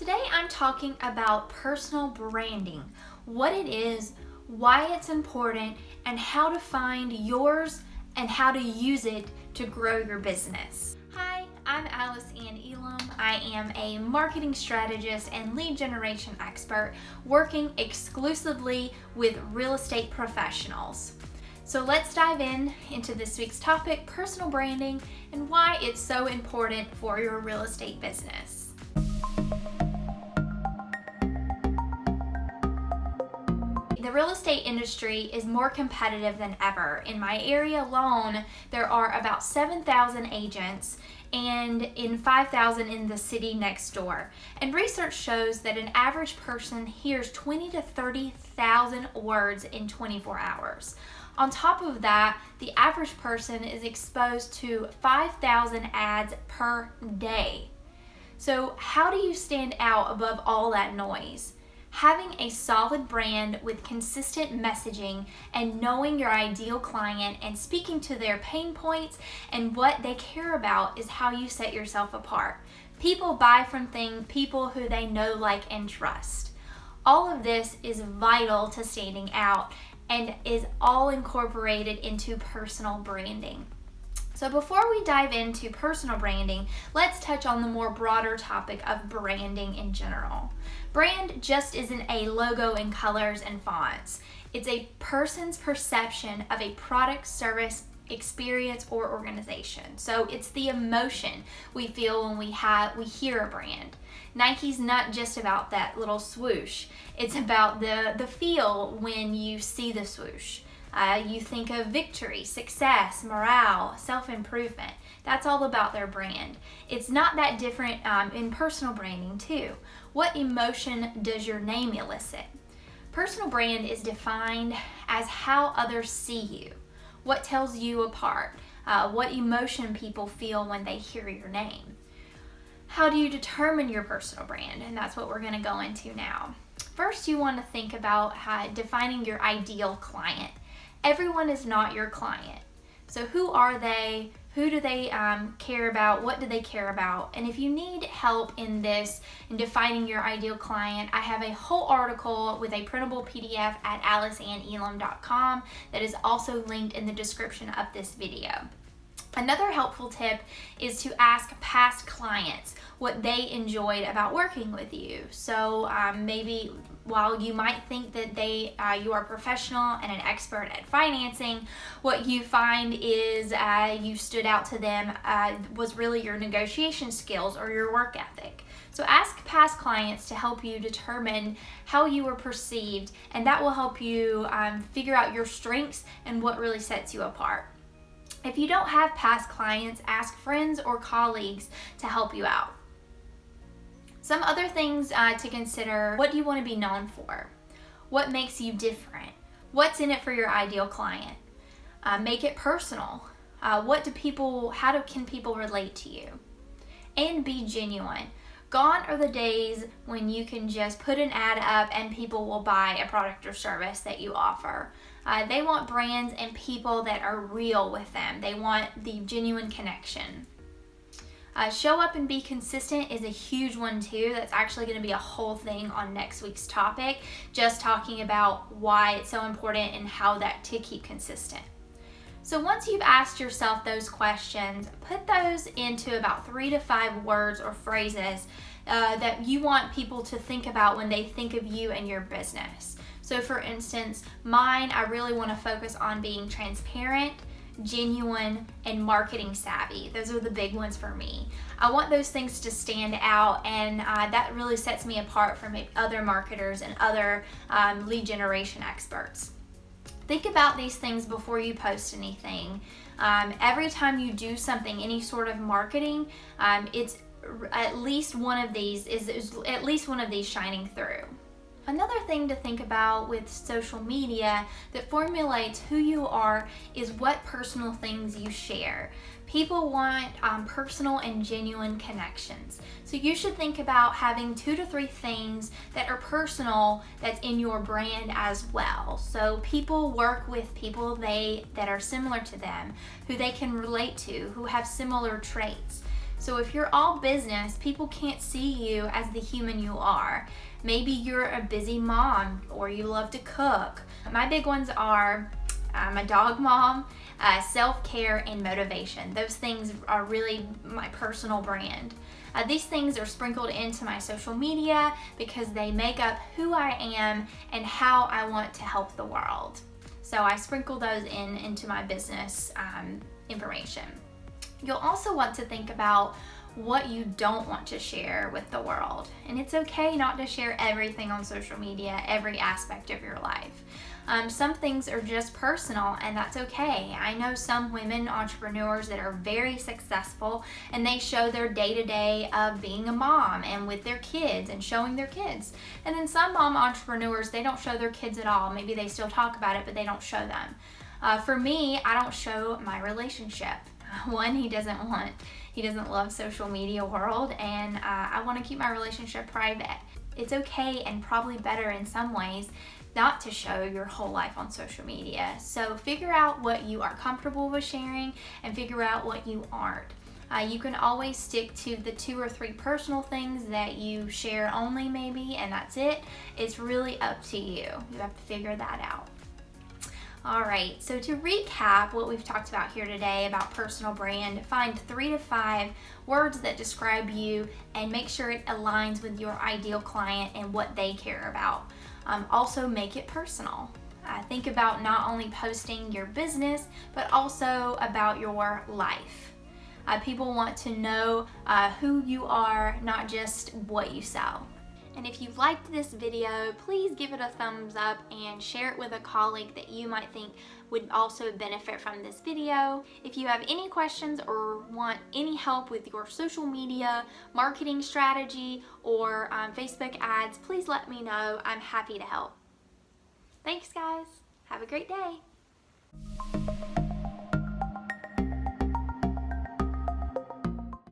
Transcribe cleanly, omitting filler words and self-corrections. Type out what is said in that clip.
Today I'm talking about personal branding, what it is, why it's important, and how to find yours and how to use it to grow your business. Hi, I'm Alice Ann Elam. I am a marketing strategist and lead generation expert working exclusively with real estate professionals. So let's dive into this week's topic, personal branding, and why it's so important for your real estate business. The real estate industry is more competitive than ever. In my area alone, there are about 7,000 agents and 5,000 in the city next door. And research shows that an average person hears 20 to 30,000 words in 24 hours. On top of that, the average person is exposed to 5,000 ads per day. So how do you stand out above all that noise? Having a solid brand with consistent messaging and knowing your ideal client and speaking to their pain points and what they care about is how you set yourself apart. People buy from people who they know, like, and trust. All of this is vital to standing out and is all incorporated into personal branding. So before we dive into personal branding, let's touch on the more broader topic of branding in general. Brand just isn't a logo and colors and fonts. It's a person's perception of a product, service, experience, or organization. So it's the emotion we feel when we hear a brand. Nike's not just about that little swoosh. It's about the feel when you see the swoosh. You think of victory, success, morale, self-improvement. That's all about their brand. It's not that different in personal branding too. What emotion does your name elicit? Personal brand is defined as how others see you, what tells you apart, what emotion people feel when they hear your name. How do you determine your personal brand? And that's what we're going to go into now. First, you want to think about defining your ideal client. Everyone is not your client. So who are they? Who do they care about? What do they care about? And if you need help in defining your ideal client, I have a whole article with a printable PDF at aliceannelam.com that is also linked in the description of this video. Another helpful tip is to ask past clients what they enjoyed about working with you. So maybe while you might think that you are professional and an expert at financing, what you find is you stood out to them was really your negotiation skills or your work ethic. So ask past clients to help you determine how you were perceived, and that will help you figure out your strengths and what really sets you apart. If you don't have past clients, ask friends or colleagues to help you out. Some other things to consider: what do you want to be known for? What makes you different? What's in it for your ideal client? Make it personal. How can people relate to you? And be genuine. Gone are the days when you can just put an ad up and people will buy a product or service that you offer. They want brands and people that are real with them. They want the genuine connection. Show up and be consistent is a huge one too. That's actually going to be a whole thing on next week's topic, just talking about why it's so important and how to keep consistent. So once you've asked yourself those questions, put those into about 3 to 5 words or phrases that you want people to think about when they think of you and your business. So for instance, mine, I really want to focus on being transparent, genuine, and marketing savvy. Those are the big ones for me. I want those things to stand out, and that really sets me apart from other marketers and other lead generation experts. Think about these things before you post anything. Every time you do something, any sort of marketing, it's at least one of these shining through. Another thing to think about with social media that formulates who you are is what personal things you share. People want personal and genuine connections. So you should think about having 2 to 3 things that are personal that's in your brand as well. So people work with people that are similar to them, who they can relate to, who have similar traits. So if you're all business, people can't see you as the human you are. Maybe you're a busy mom or you love to cook. My big ones are I'm a dog mom, self-care, and motivation. Those things are really my personal brand. These things are sprinkled into my social media because they make up who I am and how I want to help the world. So I sprinkle those into my business information. You'll also want to think about what you don't want to share with the world. And it's okay not to share everything on social media, every aspect of your life. Some things are just personal, and that's okay. I know some women entrepreneurs that are very successful, and they show their day-to-day of being a mom and with their kids and showing their kids. And then some mom entrepreneurs, they don't show their kids at all. Maybe they still talk about it, but they don't show them. For me, I don't show my relationship. One, he doesn't love social media world, and I want to keep my relationship private. It's okay and probably better in some ways not to show your whole life on social media. So figure out what you are comfortable with sharing and figure out what you aren't. You can always stick to the 2 or 3 personal things that you share only maybe, and that's it. It's really up to you. You have to figure that out. All right, so to recap what we've talked about here today about personal brand, find 3 to 5 words that describe you and make sure it aligns with your ideal client and what they care about. Also make it personal. Think about not only posting your business, but also about your life. People want to know who you are, not just what you sell. And if you've liked this video, please give it a thumbs up and share it with a colleague that you might think would also benefit from this video. If you have any questions or want any help with your social media, marketing strategy, or Facebook ads, please let me know. I'm happy to help. Thanks, guys. Have a great day.